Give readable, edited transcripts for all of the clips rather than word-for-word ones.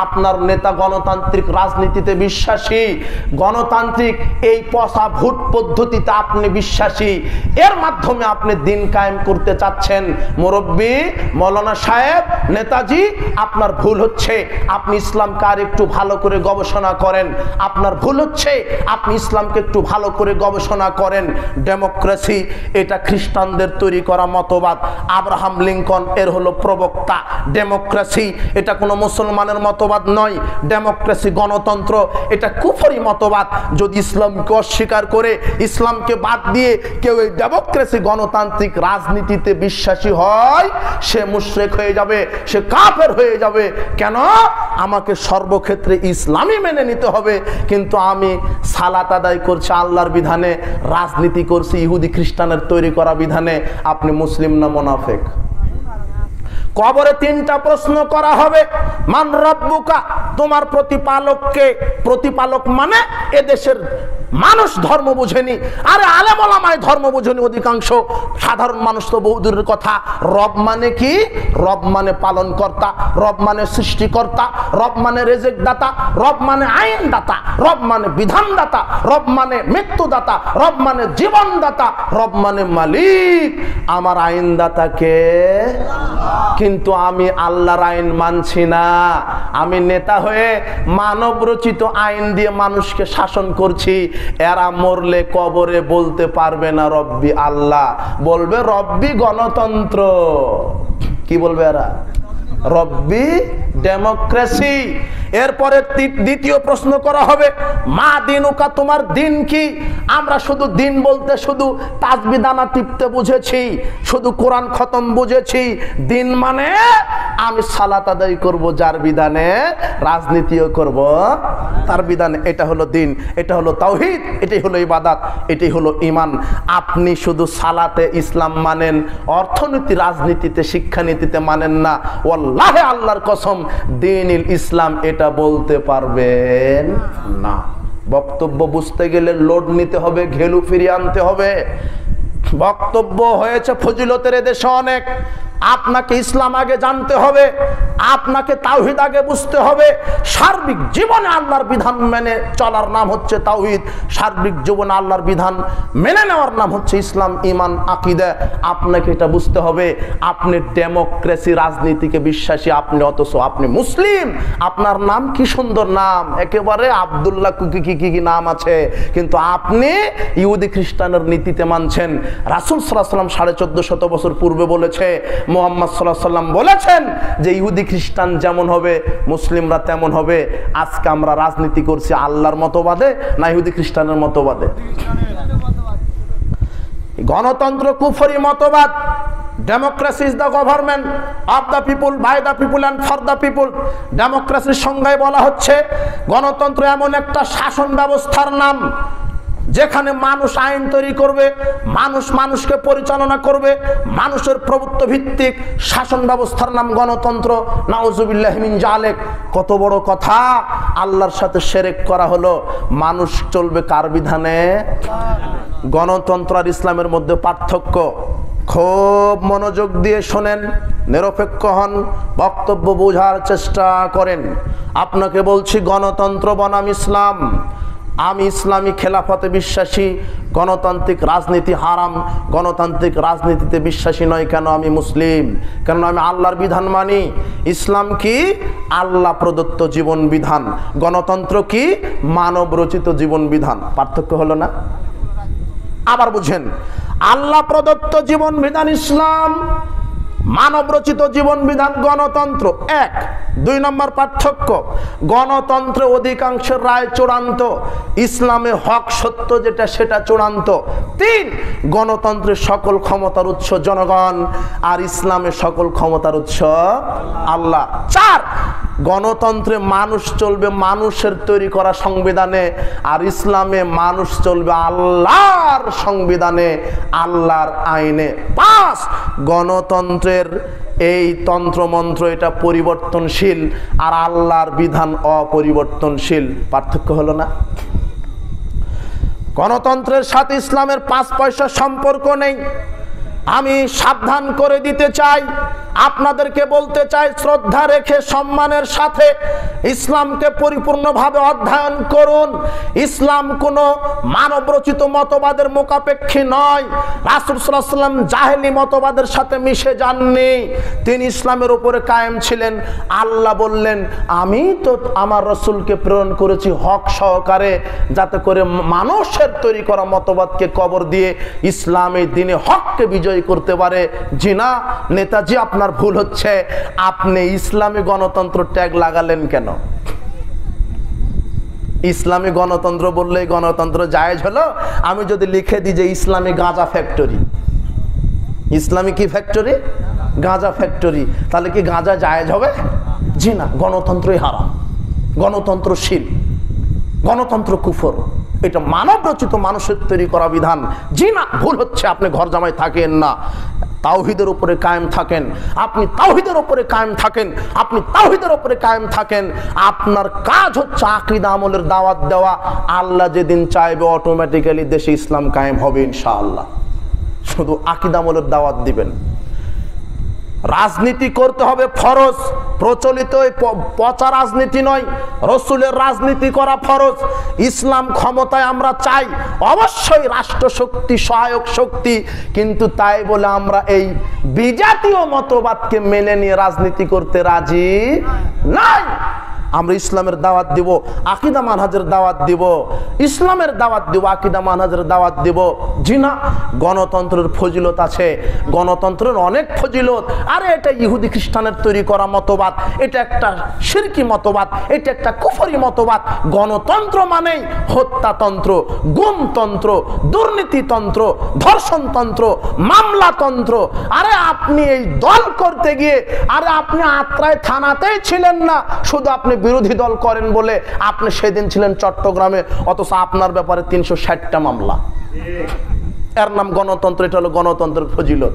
আপনার নেতা গণতান্ত্রিক রাজনীতিতে বিশ্বাসী, গণতান্ত্রিক এই পচা ভোট পদ্ধতিতে আপনি বিশ্বাসী, এর মাধ্যমে আপনি দিন কায়েম করতে চাচ্ছেন, মুরব্বী মৌলানা সাহেব, নেতাজি, আপনার ভুল হচ্ছে। আপনি ইসলামকে আর একটু ভালো করে গবেষণা করেন। আপনার ভুল হচ্ছে, আপনি ইসলামকে একটু ভালো করে গবেষণা করেন। ডেমোক্রেসি এটা খ্রিস্টানদের তৈরি করা মতবাদ। আব্রাহাম লিঙ্কন এর হলো প্রবক্তা। ডেমোক্রেসি এটা কোনো মুসলমানের মতবাদ নয়। ডেমোক্রেসি গণতন্ত্র এটা কুফরি মতবাদ। যদি ইসলামকে অস্বীকার করে, ইসলামকে বাদ দিয়ে কেউ এই ডেমোক্রেসি গণতান্ত্রিক রাজনীতিতে বিশ্বাসী হয়, সে মুশরিক হয়ে যাবে, সে কাফের হয়ে যাবে। কেন? আমাকে সর্বক্ষেত্রে ইসলামই মেনে নিতে হবে, কিন্তু আমি সালাত আদায় করছি আল্লাহর বিধানে, রাজনীতি করছি ইহুদি খ্রিস্টানের তৈরি করা বিধানে। আপনি মুসলিম না মুনাফিক? কবরে তিনটা প্রশ্ন করা হবে। মান রব্বুকা, তোমার প্রতিপালককে। প্রতিপালক মানে এদেশের মানুষ ধর্ম বুঝেনি, আরে আলেম ওলামায়ে ধর্ম বুঝেনি। অধিকাংশ সাধারণ মানুষ তো বহুদূরের কথা। রব মানে কি? রব মানে পালন কর্তা, রব মানে সৃষ্টিকর্তা, রব মানে রেজেক দাতা, রব মানে আইন দাতা, রব মানে বিধান দাতা, রব মানে মৃত্যুদাতা, রব মানে জীবন দাতা, রব মানে মালিক। আমার আইন দাতাকে, কিন্তু আমি আল্লাহর আইন মানছি না। আমি নেতা হয়ে মানব রচিত আইন দিয়ে মানুষকে শাসন করছি। এরা মরলে কবরে বলতে পারবে না রব্বি আল্লাহ, বলবে রব্বি গণতন্ত্র। কি বলবে এরা? রব্বি ডেমোক্রেসি। এরপরে দ্বিতীয় প্রশ্ন করা হবে, মা দিনুকা, তোমার দিন কি? আমরা শুধু দিন বলতে শুধু তাসবিহ দানা টিপতে বুঝেছি, শুধু কোরআন খতম বুঝেছি। দিন মানে আমি সালাত আদায় করব যার বিধানে, রাজনীতিও করব তার বিধানে। এটা হলো দিন, এটা হলো তাওহীদ, এটাই হলো ইবাদত, এটাই হলো ঈমান। আপনি শুধু সালাতে ইসলাম মানেন, অর্থনীতি রাজনীতিতে শিক্ষানীতিতে মানেন না। ওয়াল্লাহি আল্লাহর কসম, দ্বীনুল ইসলাম এটা বলতে পারবেন না। বক্তব্য বুঝতে গেলে লোড নিতে হবে, ঘেলু ফিরিয়ে আনতে হবে। বক্তব্য হয়েছে ফজিলতের এদেশে অনেক। আপনাকে ইসলাম আগে জানতে হবে, আপনাকে তাওহীদ আগে বুঝতে হবে। সার্বিক জীবনে আল্লাহর বিধান মেনে চলার নাম হচ্ছে তাওহীদ, সার্বিক জীবনে আল্লাহর বিধান মেনে নেওয়ার নাম হচ্ছে ইসলাম, ঈমান, আকীদা। আপনাকে এটা বুঝতে হবে। আপনি ডেমোক্রেসি রাজনীতিকে বিশ্বাসী, আপনি অথচ আপনি মুসলিম। আপনার নাম কি সুন্দর নাম, একেবারে আব্দুল্লাহ কি কি নাম আছে, কিন্তু আপনি ইহুদি খ্রিস্টানের নীতিতে মানছেন। রাসূল সাল্লাল্লাহু আলাইহি ওয়াসাল্লাম 1450 বছর পূর্বে বলেছে, মুহাম্মদ সাল্লাল্লাহু আলাইহি ওয়াসাল্লাম বলেছেন যে ইহুদি খ্রিস্টান যেমন হবে মুসলিমরা তেমন হবে। আজকে আমরা রাজনীতি করছি আল্লাহর মতবাদে না ইহুদি খ্রিস্টানের মতবাদে? গণতন্ত্র কুফরি মতবাদ। Democracy is the government of the people, by the people and for the people. ডেমোক্রেসির সংজ্ঞায় বলা হচ্ছে গণতন্ত্র এমন একটা শাসন ব্যবস্থার নাম যেখানে মানুষ আইন তৈরি করবে, মানুষ মানুষকে পরিচালনা করবে, মানুষের প্রভুত্ব ভিত্তিক শাসন ব্যবস্থার নাম গণতন্ত্র। নাউজুবিল্লাহি মিন জালিক। কত বড় কথা! আল্লাহর সাথে শিরক করা হলো। মানুষ চলবে কার বিধানে? গণতন্ত্র আর ইসলামের মধ্যে পার্থক্য। খুব মনোযোগ দিয়ে শোনেন, নিরপেক্ষ হন, বক্তব্য বোঝার চেষ্টা করেন। আপনাকে বলছি গণতন্ত্র বনাম ইসলাম। আমি ইসলামী খেলাফতে বিশ্বাসী, গণতান্ত্রিক রাজনীতি হারাম। গণতান্ত্রিক রাজনীতিতে বিশ্বাসী নয়। কেন? আমি মুসলিম, কেন আমি আল্লাহর বিধান মানি। ইসলাম কি? আল্লাহ প্রদত্ত জীবন বিধান। গণতন্ত্র কি? মানব রচিত জীবন বিধান। পার্থক্য হলো না? আবার বুঝেন, আল্লাহ প্রদত্ত জীবন বিধান ইসলাম, মানব রচিত জীবন বিধান গণতন্ত্র। এক। দুই নম্বর পার্থক্য, গণতন্ত্রে অধিকাংশের রায় চূড়ান্ত, ইসলামে হক সত্য যেটা সেটা চূড়ান্ত। তিন, গণতন্ত্রের সকল ক্ষমতার উৎস জনগণ, আর ইসলামে সকল ক্ষমতার উৎস আল্লাহ। চার, গণতন্ত্রে মানুষ চলবে মানুষের তৈরি করা সংবিধানে, আর ইসলামে মানুষ চলবে আল্লাহর সংবিধানে, আল্লাহর আইনে। পাঁচ, গণতন্ত্রের এই তন্ত্রমন্ত্র এটা পরিবর্তনশীল, আর আল্লাহর বিধান অপরিবর্তনশীল। পার্থক্য হলো না? গণতন্ত্রের সাথে ইসলামের 5 পয়সা সম্পর্ক নেই। আমি সাবধান করে দিতে চাই, আপনাদেরকে বলতে চাই, শ্রদ্ধা রেখে সম্মানের সাথে ইসলামকে পরিপূর্ণভাবে অধ্যয়ন করুন। ইসলাম কোনো মানব রচিত মতবাদের মোকাপেক্ষী নয়। রাসূল সাল্লাল্লাহু আলাইহি ওয়াসাল্লাম জাহেলি মতবাদের সাথে মিশে যাননি, তিনি ইসলামের উপরে কায়েম ছিলেন। আল্লাহ বললেন, আমি তো আমার রাসূলকে প্রেরণ করেছি হক সহকারে, যাতে করে মানুষের তৈরি করা মতবাদকে কবর দিয়ে ইসলামের দিনে হককে বিজয়ী করতে পারে। জি না নেতাজি, আপনার ভুল হচ্ছে। আপনি ইসলামী গণতন্ত্র ট্যাগ লাগালেন কেন? ইসলামী গণতন্ত্র বললে গণতন্ত্র জায়েজ হলো? আমি যদি লিখে দিই যে ইসলামী গাঁজা ফ্যাক্টরি, ইসলামী কি ফ্যাক্টরি? গাঁজা ফ্যাক্টরি, তাহলে কি গাঁজা জায়েজ হবে? জি না, গণতন্ত্রই হারাম, গণতন্ত্র শিরক, গণতন্ত্র কুফর, এটা মানব রচিত মানুষের তৈরি করা বিধান। জি না, ভুল হচ্ছে। আপনি ঘর জামাই থাকেন না, তাওহীদের উপরে কায়েম থাকেন। আপনি তাওহীদের উপরে কায়েম থাকেন, আপনি তাওহীদের উপরে কায়েম থাকেন। আপনার কাজ হচ্ছে আকীদা আমলের দাওয়াত দেওয়া। আল্লাহ যেদিন চাইবে অটোমেটিক্যালি দেশে ইসলাম কায়েম হবে ইনশাআল্লাহ। শুধু আকীদা আমলের দাওয়াত দিবেন। রাজনীতি করতে হবে ফরজ, প্রচলিত পচা রাজনীতি নয়, রসুলের রাজনীতি করা ফরজ। ইসলাম ক্ষমতায় আমরা চাই, অবশ্যই রাষ্ট্র শক্তি সহায়ক শক্তি, কিন্তু তাই বলে আমরা এই বিজাতীয় মতবাদকে মেনে নিয়ে রাজনীতি করতে রাজি নাই। আমরা ইসলামের দাওয়াত দিব, আকীদা মানহাজের দাওয়াত দিব, ইসলামের দাওয়াত দিব, আকীদা মানহাজের দাওয়াত দিব। জি না, গণতন্ত্রের ফজিলত আছে, গণতন্ত্রের অনেক ফজিলত। আরে এটা ইহুদি খ্রিস্টানের তৈরি করা মতবাদ, এটা একটা শিরকি মতবাদ, এটা একটা কুফরি মতবাদ। গণতন্ত্র মানেই হত্যাতন্ত্র, গুমতন্ত্র, দুর্নীতিতন্ত্র, ধর্ষণতন্ত্র, মামলাতন্ত্র। আরে আপনি এই দল করতে গিয়ে, আরে আপনি আত্রায় থানাতেই ছিলেন না, শুধু আপনি বিরোধী দল করেন বলে আপনি সেদিন ছিলেন চট্টগ্রামে, অথচ আপনার ব্যাপারে ৩৬০টা মামলা। এর নাম গণতন্ত্র। এটা হলো গণতন্ত্রের ফজিলত।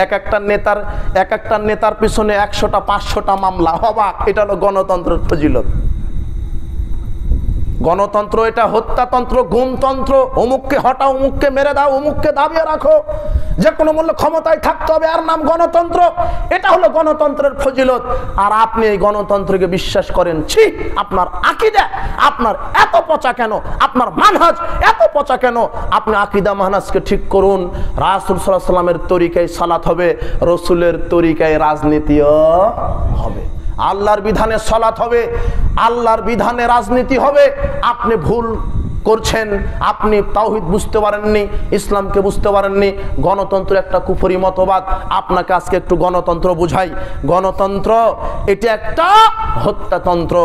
এক একটা নেতার পিছনে ১০০টা ৫০০টা মামলা, অবাক। এটা হলো গণতন্ত্রের ফজিলত। গণতন্ত্র এটা হত্যাতন্ত্র, গুমতন্ত্র। অমুককে হটাও, অমুককে মেরে দাও, অমুককে দাবিয়ে রাখো, যে কোনো মূল্যে ক্ষমতায় থাকতে হবে, আর নাম গণতন্ত্র। এটা হলো গণতন্ত্রের ফজিলত। আর আপনি এই গণতন্ত্রকে বিশ্বাস করেন? ছি, আপনার আকীদা আপনার এত পচা কেন? আপনার মানহাজ এত পচা কেন? আপনি আকীদা মানহাজকে ঠিক করুন। রাসূল সাল্লাল্লাহু আলাইহি ওয়াসাল্লামের তরিকায় সালাত হবে, রসুলের তরিকায় রাজনীতিও হবে। আল্লাহর বিধানে সালাত হবে, আল্লাহর বিধানে রাজনীতি হবে। আপনি ভুল করছেন, আপনি তাওহীদ বুঝতে পারেননি, ইসলামকে বুঝতে পারেননি। গণতন্ত্র একটা কুফরি মতবাদ। আপনাকে আজকে একটু গণতন্ত্র বুঝাই। গণতন্ত্র এটা একটা হত্যাতন্ত্র।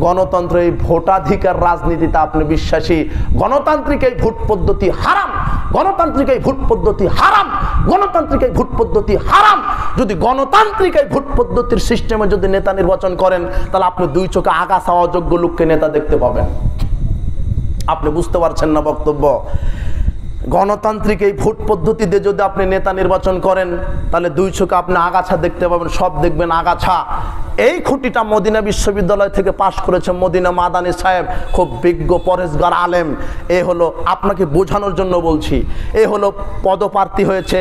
গণতন্ত্র এই ভোটাধিকার রাজনীতিতে আপনি বিশ্বাসী? গণতান্ত্রিক এই ভোট পদ্ধতি হারাম, গণতান্ত্রিক এই ভোট পদ্ধতি হারাম, গণতান্ত্রিক এই ভোট পদ্ধতি হারাম। যদি গণতান্ত্রিক এই ভোট পদ্ধতির সিস্টেমে যদি নেতা নির্বাচন করেন, তাহলে আপনি দুই চোখে আগাছা অযোগ্য লোককে নেতা দেখতে পাবেন। আপনি বুঝতে পারছেন না বক্তব্য? গণতান্ত্রিক এই ভোট পদ্ধতিতে যদি আপনি নেতা নির্বাচন করেন, তাহলে দুই চোখে আপনি আগাছা দেখতে পাবেন, সব দেখবেন আগাছা। এই খুঁটিটা মদিনা বিশ্ববিদ্যালয় থেকে পাশ করেছে মদিনা মাদানী সাহেব, খুব বিজ্ঞ পরেশগার আলেম। এ হলো, আপনাকে বোঝানোর জন্য বলছি, এ হলো পদপ্রার্থী হয়েছে,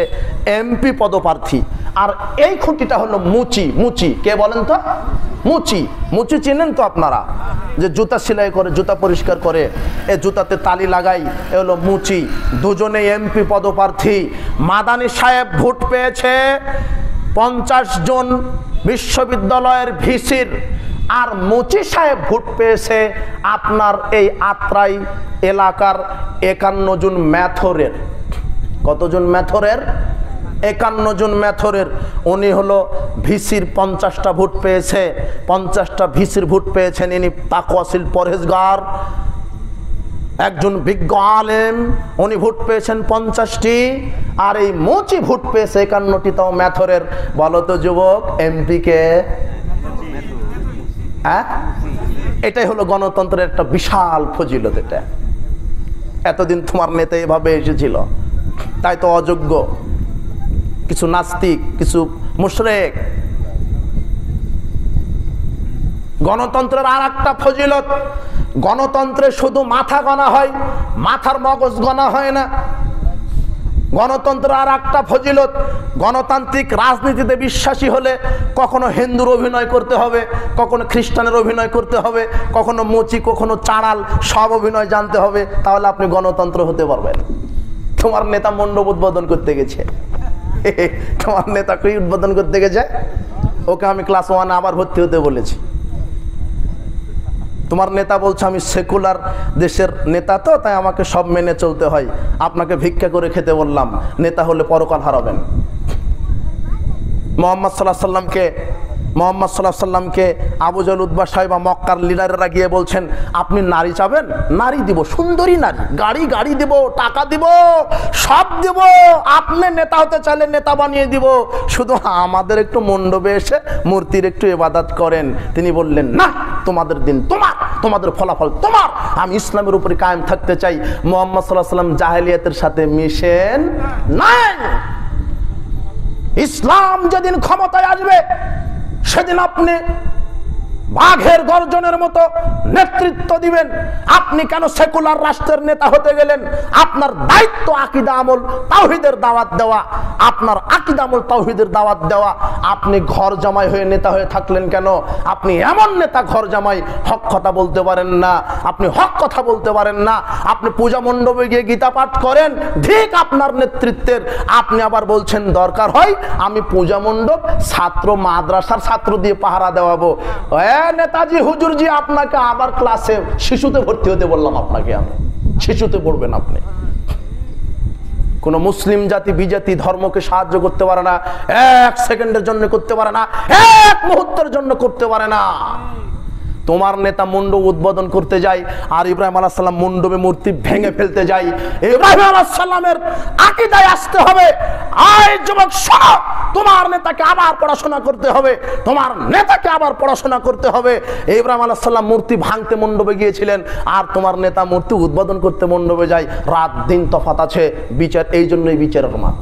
এমপি পদপ্রার্থী। আর এই খুঁটিটা হলো মুচি। মুচি কে বলেন তো? মুচি। মুচি চেনেন তো আপনারা? যে জুতা সেলাই করে, জুতা পরিষ্কার করে, এ জুতাতে তালি লাগাই, এ হলো মুচি। দুজনে এমপি পদপ্রার্থী। মাদানী সাহেব ভোট পেয়েছে 50 জন বিশ্ববিদ্যালয়ের ভিসির, আর মুচি সাহেব ভোট পেয়েছে আপনার এই আত্রাই এলাকার 51 জন ম্যাথরের। কতজন ম্যাথরের? 51 জন ম্যাথরের। উনি হলো ভিসির 50টা ভোট পেয়েছে, 50টা ভিসির ভোট পেয়েছেন। ইনি তাকওয়াশীল পরহেজগার, একজন বিজ্ঞ আলেম। উনি ভোট পেয়েছেন 50টি, আর এই মুচি ভোট পেয়েছে 51টি, তাও ম্যাথরের। বলো তো যুবক, এমপি কে? হ্যাঁ, এটাই হলো গণতন্ত্রের একটা বিশাল ফজিলত। এটা এতদিন তোমার নেতা এভাবে এসেছিল, তাই তো অযোগ্য, কিছু নাস্তিক, কিছু মুশরিক। গণতন্ত্রের আর একটা ফজিলত, গণতন্ত্রে শুধু মাথা গণা হয়, মাথার মগজ গণা হয় না। গণতন্ত্র আর একটা ফজিলত, গণতান্ত্রিক রাজনীতিতে বিশ্বাসী হলে কখনো হিন্দুর অভিনয় করতে হবে, কখনো খ্রিস্টানের অভিনয় করতে হবে, কখনো মুচি, কখনো চাড়াল, সব অভিনয় জানতে হবে, তাহলে আপনি গণতন্ত্র হতে পারবেন। তোমার নেতা মণ্ডপ উদ্বোধন করতে গেছে, তোমার নেতা কি উদ্বোধন করতে গেছে, ওকে আমি ক্লাস 1 আবার ভর্তি হতে বলেছি। তোমার নেতা বলছে আমি সেকুলার দেশের নেতা, তো তাই আমাকে সব মেনে চলতে হয়, আপনাকে ভিক্ষা করে খেতে বললাম, নেতা হলে পরকাল হারাবেন। মোহাম্মদ সাল্লাল্লাহু আলাইহি সাল্লামকে আবু জাহল, উতবা, সাইবা, মক্কার লিডাররা গিয়ে বলছেন আপনি নারী চাবেন, নারী দিব, সুন্দরী নারী, গাড়ি দিব, টাকা দিব, সব দিব, আপনি নেতা হতে চাইলে নেতা বানিয়ে দিব, শুধু আমাদের একটু মণ্ডপে এসে মূর্তির একটু ইবাদত করেন। তিনি বললেন না, তোমাদের দিন তোমার, তোমাদের ফলাফল তোমার, আমি ইসলামের উপরে কায়েম থাকতে চাই। মুহাম্মদ সাল্লাল্লাহু আলাইহি সাল্লাম জাহেলিয়াতের সাথে মিশেন নাই। ইসলাম যেদিন ক্ষমতায় আসবে সেদিন আপনি বাঘের গর্জনের মতো নেতৃত্ব দিবেন। আপনি কেন সেকুলার রাষ্ট্রের নেতা হতে গেলেন? আপনার দায়িত্ব আকীদা আমল তাওহীদের দাওয়াত দেওয়া, আপনার আকীদা আমল তাওহীদের দাওয়াত দেওয়া। আপনি ঘর জামাই হয়ে নেতা হয়ে থাকলেন কেন? আপনি এমন নেতা ঘর জামাই, হক কথা বলতে পারেন না, আপনি হক কথা বলতে পারেন না, আপনি পূজা মণ্ডপে গিয়ে গীতা পাঠ করেন ঠিক আপনার নেতৃত্বের, আপনি আবার বলছেন দরকার হয় আমি পূজা মণ্ডপ ছাত্র মাদ্রাসার ছাত্র দিয়ে পাহারা দেওয়াবো। নেতাজি, হুজুরজি, আপনাকে আবার ক্লাসে শিশুতে ভর্তি হতে বললাম, আপনাকে আমি শিশুতে পড়বেন। আপনি কোন মুসলিম জাতি বিজাতি ধর্মকে সাহায্য করতে পারে না, 1 সেকেন্ডের জন্য করতে পারে না, 1 মুহূর্তের জন্য করতে পারে না। তোমার নেতা মণ্ডপ উদ্বোধন করতে যায় আর ইব্রাহিম আলাইহিস সালাম মণ্ডপে মূর্তি ভেঙে ফেলতে যায়। ইব্রাহিম আলাইহিস সালামের আকীদায় আসতে হবে। আয় যুবক শোনো, তোমার নেতাকে আবার পড়াশোনা করতে হবে, তোমার নেতাকে আবার পড়াশোনা করতে হবে। ইব্রাহিম আলাইহিস সালাম মূর্তি ভাঙতে মণ্ডপে গিয়েছিলেন আর তোমার নেতা মূর্তি উদ্বোধন করতে মণ্ডপে যায়। রাত দিন তফাৎ আছে, বিচার এই জন্যই বিচারের মাঠ।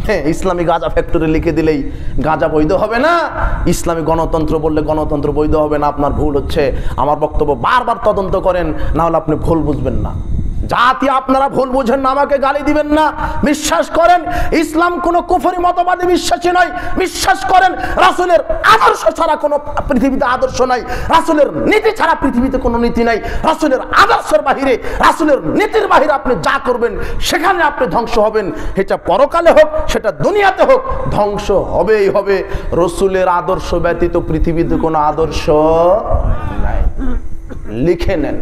হ্যাঁ, ইসলামী গাঁজা ফ্যাক্টরি লিখে দিলেই গাঁজা বৈধ হবে না, ইসলামী গণতন্ত্র বললে গণতন্ত্র বৈধ হবে না। আপনার ভুল হচ্ছে। আমার বক্তব্য বারবার তদন্ত করেন, না হলে আপনি ভুল বুঝবেন না। জাতি আপনারা ভুল বুঝেন না, আমাকে গালি দিবেন না। বিশ্বাস করেন ইসলাম কোনো কুফরি মতবাদে বিশ্বাসী নয়। বিশ্বাস করেন রাসূলের আদর্শ ছাড়া কোনো পৃথিবীতে আদর্শ নাই, রাসূলের নীতি ছাড়া পৃথিবীতে কোনো নীতি নাই। রাসূলের আদর্শের বাহিরে, রাসূলের নীতির বাহিরে আপনি যা করবেন সেখানে আপনি ধ্বংস হবেন। সেটা পরকালে হোক, সেটা দুনিয়াতে হোক, ধ্বংস হবেই হবে। রাসূলের আদর্শ ব্যতীত পৃথিবীতে কোনো আদর্শ নাই। লিখে নেন।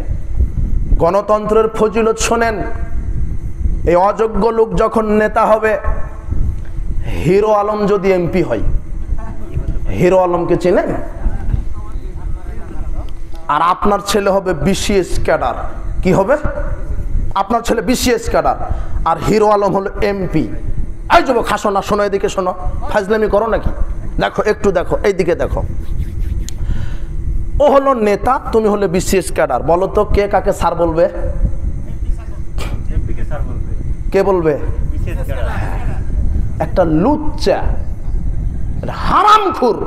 গণতন্ত্রের ফজিলত শোনেন। এই অযোগ্য লোক যখন নেতা হবে, হিরো আলম যদি এমপি হয়, হিরো আলমকে চেনেন? আর আপনার ছেলে হবে বিসিএস ক্যাডার। কি হবে? আপনার ছেলে বিসিএস ক্যাডার আর হিরো আলম হলো এমপি। এই যুবক হাসো না, শোনো, এদিকে শোনো, ফাজলামি করো নাকি? দেখো, একটু দেখো, এইদিকে দেখো। ও হলো নেতা, তুমি হলে বিসিএস ক্যাডার। বলো তো কে কাকে স্যার বলবে? কে বলবে? একটা লুচ্চা, হারামখোর,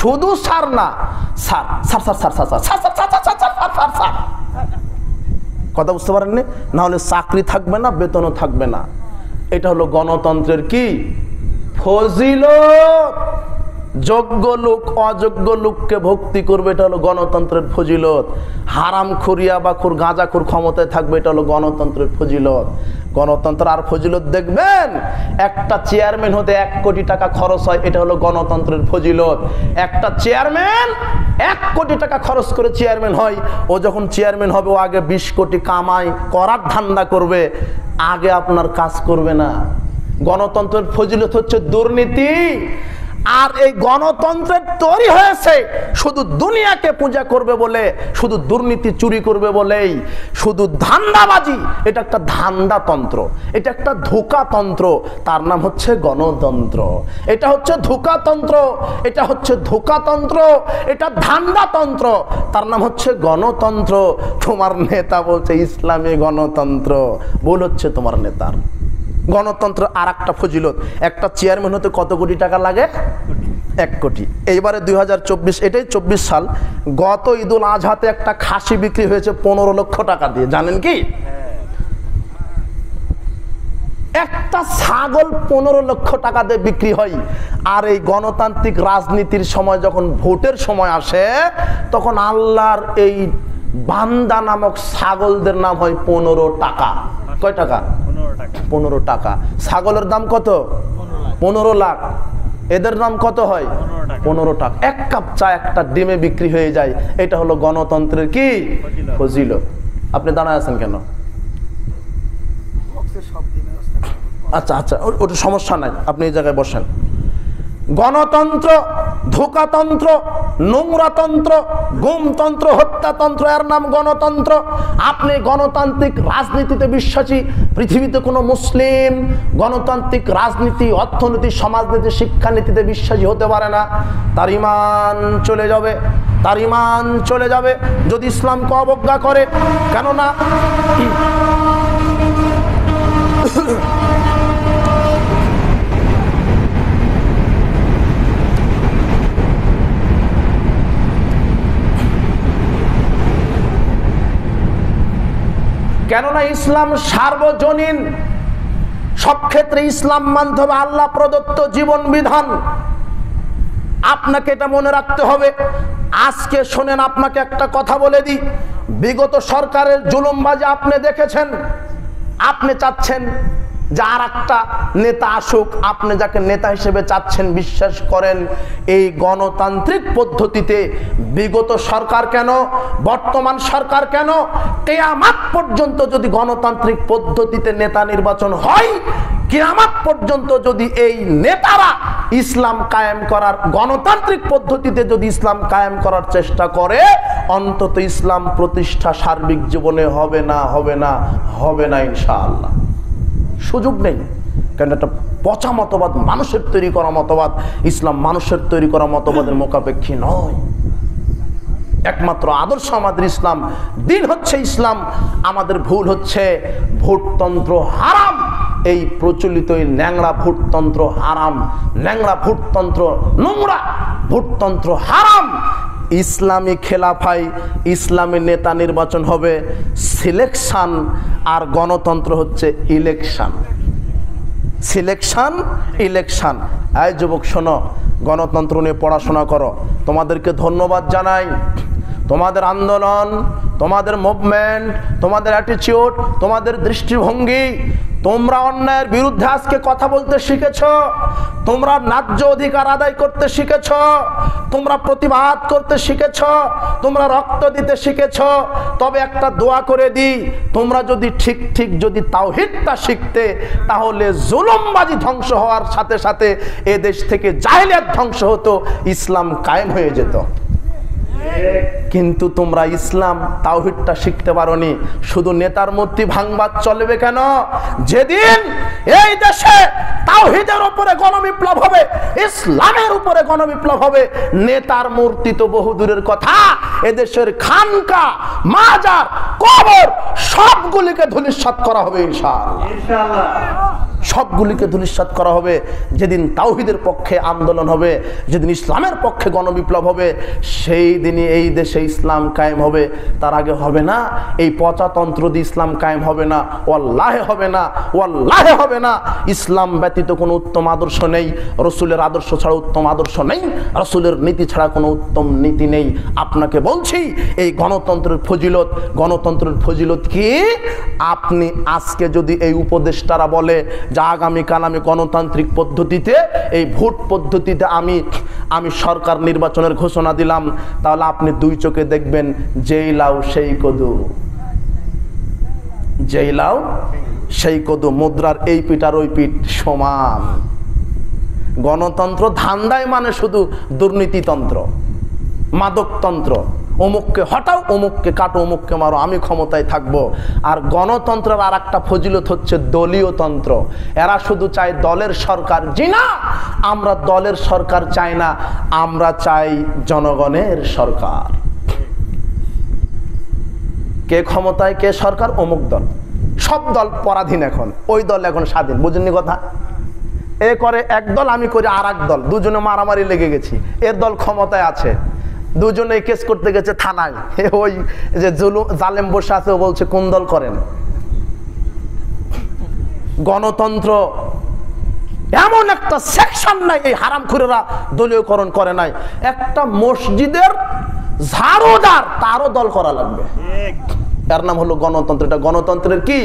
শুধু স্যার না, sir sir sir sir sir sir sir sir sir. কথা বুঝতে পারেননি? না হলে চাকরি থাকবে না, বেতনও থাকবে না। এটা হলো গণতন্ত্রের কি ফজিলত। যোগ্য লোক অযোগ্য লোককে ভক্তি করবে, এটা হলো গণতন্ত্রের ফজিলত। হারাম খুরিয়া বা খুর গাঁজাখোর ক্ষমতায় থাকবে, এটা হলো গণতন্ত্রের ফজিলত। গণতন্ত্র আর ফজিলত দেখবেন, একটা চেয়ারম্যান হতে 1 কোটি টাকা খরচ হয়, এটা হলো গণতন্ত্রের ফজিলত। একটা চেয়ারম্যান 1 কোটি টাকা খরচ করে চেয়ারম্যান হয়। ও যখন চেয়ারম্যান হবে, ও আগে 20 কোটি কামাই করার ধান্দা করবে, আগে আপনার কাজ করবে না। গণতন্ত্রের ফজিলত হচ্ছে দুর্নীতি। আর এই গণতন্ত্রের তৈরি হয়েছে শুধু দুনিয়াকে পূজা করবে বলে, শুধু দুর্নীতি চুরি করবে বলেই, শুধু ধান্দাবাজি। এটা একটা ধান্দাতন্ত্র, এটা একটা ধোঁকাতন্ত্র, তার নাম হচ্ছে গণতন্ত্র। এটা হচ্ছে ধোঁকাতন্ত্র, এটা হচ্ছে ধোঁকাতন্ত্র, এটা ধান্দাতন্ত্র, তার নাম হচ্ছে গণতন্ত্র। তোমার নেতা বলছে ইসলামী গণতন্ত্র, ভুল হচ্ছে তোমার নেতার। গণতন্ত্র আর একটা ফজিলত, একটা চেয়ারম্যান হতে কত কোটি টাকা লাগে? 1 কোটি। এইবারে 2024, এটাই 24 সাল, গত ঈদুল আজহাতে একটা খাসি বিক্রি হয়েছে 15 লক্ষ টাকা দিয়ে। জানেন কি? একটা ছাগল 15 লক্ষ টাকা দিয়ে বিক্রি হয়। আর এই গণতান্ত্রিক রাজনীতির সময় যখন ভোটের সময় আসে তখন আল্লাহর এই বান্দা নামক ছাগলদের নাম হয় 15 টাকা। কয় টাকা? 15 টাকা। ছাগলের দাম কত? 15 লাখ। এদের নাম কত হয়? 15 টাকা। এক কাপ চা একটা ডিমে বিক্রি হয়ে যায়। এটা হলো গণতন্ত্রের কি ফজিলত। আপনি দাঁড়ায় আছেন কেন? আচ্ছা আচ্ছা, ওটা সমস্যা নাই, আপনি এই জায়গায় বসেন। গণতন্ত্র, ধোকাতন্ত্র, নোংরাতন্ত্র, গুমতন্ত্র, হত্যাতন্ত্র, এর নাম গণতন্ত্র। আপনি গণতান্ত্রিক রাজনীতিতে বিশ্বাসী পৃথিবীতে কোনো মুসলিম গণতান্ত্রিক রাজনীতি, অর্থনীতি, সমাজনীতি, শিক্ষানীতিতে বিশ্বাসী হতে পারে না। তার ঈমান চলে যাবে, তার ঈমান চলে যাবে যদি ইসলামকে অবজ্ঞা করে। কেননা কেননা ইসলাম সার্বজনীন, সব ক্ষেত্রে ইসলাম মানতে হবে, আল্লাহ প্রদত্ত জীবন বিধান। আপনাকে এটা মনে রাখতে হবে। আজকে শোনেন, আপনাকে একটা কথা বলে দিই, বিগত সরকারের জুলুমবাজি আপনি দেখেছেন। আপনি চাচ্ছেন যে আর একটা নেতা আসুক, আপনি যাকে নেতা হিসেবে চাচ্ছেন, বিশ্বাস করেন এই গণতান্ত্রিক পদ্ধতিতে বিগত সরকার কেন, বর্তমান সরকার কেন, কিয়ামত পর্যন্ত যদি গণতান্ত্রিক পদ্ধতিতে নেতা নির্বাচন হয়, কিয়ামত পর্যন্ত যদি এই নেতারা ইসলাম কায়েম করার, গণতান্ত্রিক পদ্ধতিতে যদি ইসলাম কায়েম করার চেষ্টা করে, অন্তত ইসলাম প্রতিষ্ঠা সার্বিক জীবনে হবে না, হবে না, হবে না ইনশাআল্লাহ। সুযোগ নেই। কারণ একটা পচা মতবাদ, মানুষের তৈরি করা মতবাদ। ইসলাম মানুষের তৈরি করা মতবাদের মোকাপেক্ষী নয়। একমাত্র আদর্শ আমাদের ইসলাম, দিন হচ্ছে ইসলাম। আমাদের ভুল হচ্ছে ভোটতন্ত্র হারাম। এই প্রচলিত এই ন্যাংরা ভোটতন্ত্র হারাম, ন্যাংরা ভোটতন্ত্র নোংরা, ভোটতন্ত্র হারাম। ইসলামী খেলাফায় ইসলামী নেতা নির্বাচন হবে সিলেকশন, আর গণতন্ত্র হচ্ছে ইলেকশন। Selection, election. এই যুবক শোনো, গণতন্ত্র নিয়ে পড়াশোনা করো। তোমাদেরকে ধন্যবাদ জানাই। তোমাদের আন্দোলন, তোমাদের মুভমেন্ট, তোমাদের অ্যাটিটিউড, তোমাদের দৃষ্টিভঙ্গি, তোমরা অন্যায়ের বিরুদ্ধে আজকে কথা বলতে শিখেছ, তোমরা ন্যায্য অধিকার আদায় করতে শিখেছ, তোমরা প্রতিবাদ করতে শিখেছ, তোমরা রক্ত দিতে শিখেছ। তবে একটা দোয়া করে দিই, তোমরা যদি ঠিক ঠিক যদি তাওহীদটা শিখতে, তাহলে জুলুমবাজি ধ্বংস হওয়ার সাথে সাথে এ দেশ থেকে জাহেলিয়াত ধ্বংস হতো, ইসলাম কায়েম হয়ে যেত। কিন্তু তোমরা ইসলাম তাওহীদটা শিখতে পারোনি। শুধু নেতার মূর্তি ভাঙবাদ চলবে কেন? যেদিন এই দেশে তাওহীদের উপরে গণবিপ্লব হবে, ইসলামের উপরে গণবিপ্লব হবে, নেতার মূর্তি তো বহুদূরের কথা, এদেশের খানকা, মাজার, কবর সবগুলিকে ধূলিসাৎ করা হবে ইনশাআল্লাহ। সবগুলিকে ধূলিসাৎ করা হবে। যেদিন তাওহীদের পক্ষে আন্দোলন হবে, যেদিন ইসলামের পক্ষে গণবিপ্লব হবে, সেই দিনই এই দেশে ইসলাম কায়েম হবে। তার আগে হবে না। এই পচাতন্ত্র দিয়ে ইসলাম কায়েম হবে না, ওয়াল্লাহে হবে না, ওয়াল্লাহে হবে না। ইসলাম ব্যতীত কোনো উত্তম আদর্শ নেই, রসুলের আদর্শ ছাড়া উত্তম আদর্শ নেই, রসুলের নীতি ছাড়া কোনো উত্তম নীতি নেই। আপনাকে বলছি, এই গণতন্ত্রের ফজিলত, গণতন্ত্রের ফজিলত কি? আপনি আজকে যদি এই উপদেষ্টারা বলে যে আগামীকাল আমি গণতান্ত্রিক পদ্ধতিতে, এই ভোট পদ্ধতিতে আমি সরকার নির্বাচনের ঘোষণা দিলাম, তাহলে আপনি দুই চোখে দেখবেন যেই লাউ সেই কদু, যেই লাউ সেই কদু, মুদ্রার এই পিঠ আর ওই পিঠ সমান। গণতন্ত্র ধান্দায় মানে শুধু দুর্নীতিতন্ত্র, মাদকতন্ত্র, অমুককে হটাও, অমুককে কাটো, অমুককে মারো, আমি ক্ষমতায় থাকবো। আর গণতন্ত্রের আর একটা ফজিলত হচ্ছে দলীয় তন্ত্র। এরা শুধু চায় দলের সরকার। জি না, আমরা দলের সরকার চাই না, আমরা চাই জনগণের সরকার। কে ক্ষমতায়, কে সরকার? অমুক দল। সব দল পরাধীন এখন, ওই দল এখন স্বাধীন। বুঝেননি কথা? এ করে এক দল, আমি করি আর এক দল, দুজনে মারামারি লেগে গেছি। এর দল ক্ষমতায় আছে, দুজনে কেস করতে গেছে থানায়। ওই যে জালেম বসে আছে, ও বলছে কোন দল করেন? গণতন্ত্র এমন একটা সেকশন নাই এই হারামখোরেরা দলীয়করণ করে নাই। একটা মসজিদের ঝাড়ুদার তারও দল করা লাগবে, এর নাম হলো গণতন্ত্র। এটা গণতন্ত্রের কি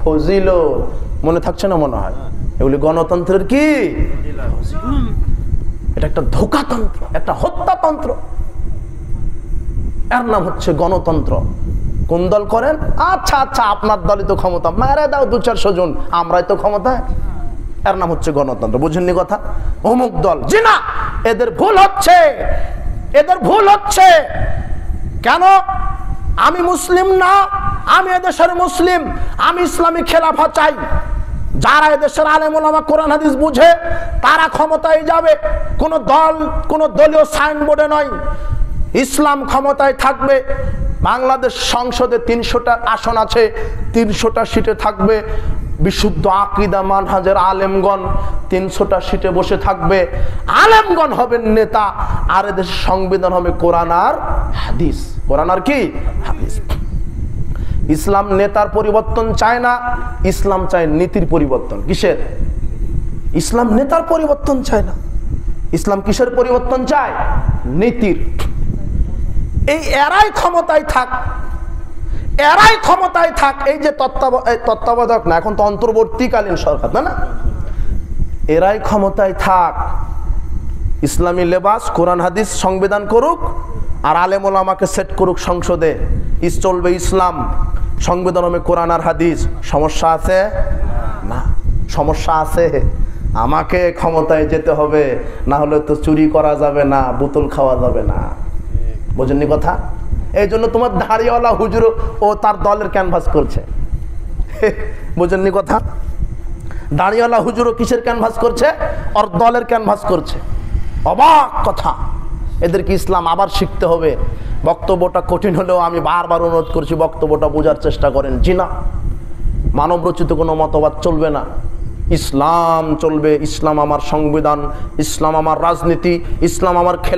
ফজিলত, মনে থাকছে না মনে হয়? এগুলি গণতন্ত্রের কি? এটা একটা ধোঁকাতন্ত্র, একটা হত্যাতন্ত্র, এর নাম হচ্ছে গণতন্ত্র। কোন দল করেন? আচ্ছা আচ্ছা, আপনার দলই তো ক্ষমতা, মেরে দাও 200-400 জন, আমরাই তো ক্ষমতায়, এর নাম হচ্ছে গণতন্ত্র। বুঝেননি কথা? অমুক দল, জি না, এদের ভুল হচ্ছে, এদের ভুল হচ্ছে। কেন? আমি মুসলিম না, আমি এদেশের মুসলিম, আমি ইসলামী খেলাফা চাই। যারা এদেশের আলেম ওলামা কোরআন হাদিস বুঝে তারা ক্ষমতায় যাবে, কোন দল কোন দলীয় সাইনবোর্ডে নয়। ইসলাম ক্ষমতায় থাকবে। বাংলাদেশ সংসদে 300টা আসন আছে, 300টা সিটে থাকবে বিশুদ্ধ আকীদা মানহাজের আলেমগণ, 300টা সিটে বসে থাকবে, আলেমগণ হবেন নেতা, আর এদেশের সংবিধান হবে কোরআন আর হাদিস। কোরআন আর কি? হাদিস। ইসলাম নেতার পরিবর্তন চায় না, ইসলাম চায় নীতির পরিবর্তন। কিসের? ইসলাম নেতার পরিবর্তন চায় না, ইসলাম কিসের পরিবর্তন চায়? নীতির। এই এরাই ক্ষমতায় থাক, এরাই ক্ষমতায় থাক। এই যে তত্ত্বাবধায়ক না, এখন তো অন্তর্বর্তীকালীন সরকার, না, এরাই ক্ষমতায় থাক। ইসলামী লেবাস কোরআন হাদিস সংবিধান করুক, আর আলেম ওলামাকে সেট করুক সংসদে, চলবে ইসলাম, সংবিধান হবে কোরআন আর হাদিস। সমস্যা আছে না? সমস্যা আছে। আমাকে ক্ষমতায় যেতে হবে, না হলে তো চুরি করা যাবে না, বোতল খাওয়া যাবে না। বোঝেননি কথা? এই জন্য তোমার দাড়িওয়ালা হুজুর ও তার দলের ক্যানভাস করছে। বোঝেননি কথা? দাড়িওয়ালা হুজুরও কিসের ক্যানভাস করছে? ওর দলের ক্যানভাস করছে। অবাক কথা। এদেরকে ইসলাম আবার শিখতে হবে। বক্তব্যটা কঠিন হলেও আমি বারবার অনুরোধ করছি, বক্তব্যটা বোঝার চেষ্টা করেন। জি না, মানব রচিত কোনো মতবাদ চলবে না, ইসলাম চলবে। ইসলাম আমার সংবিধান, ইসলাম আমার রাজনীতি, ইসলাম আমার খেলা।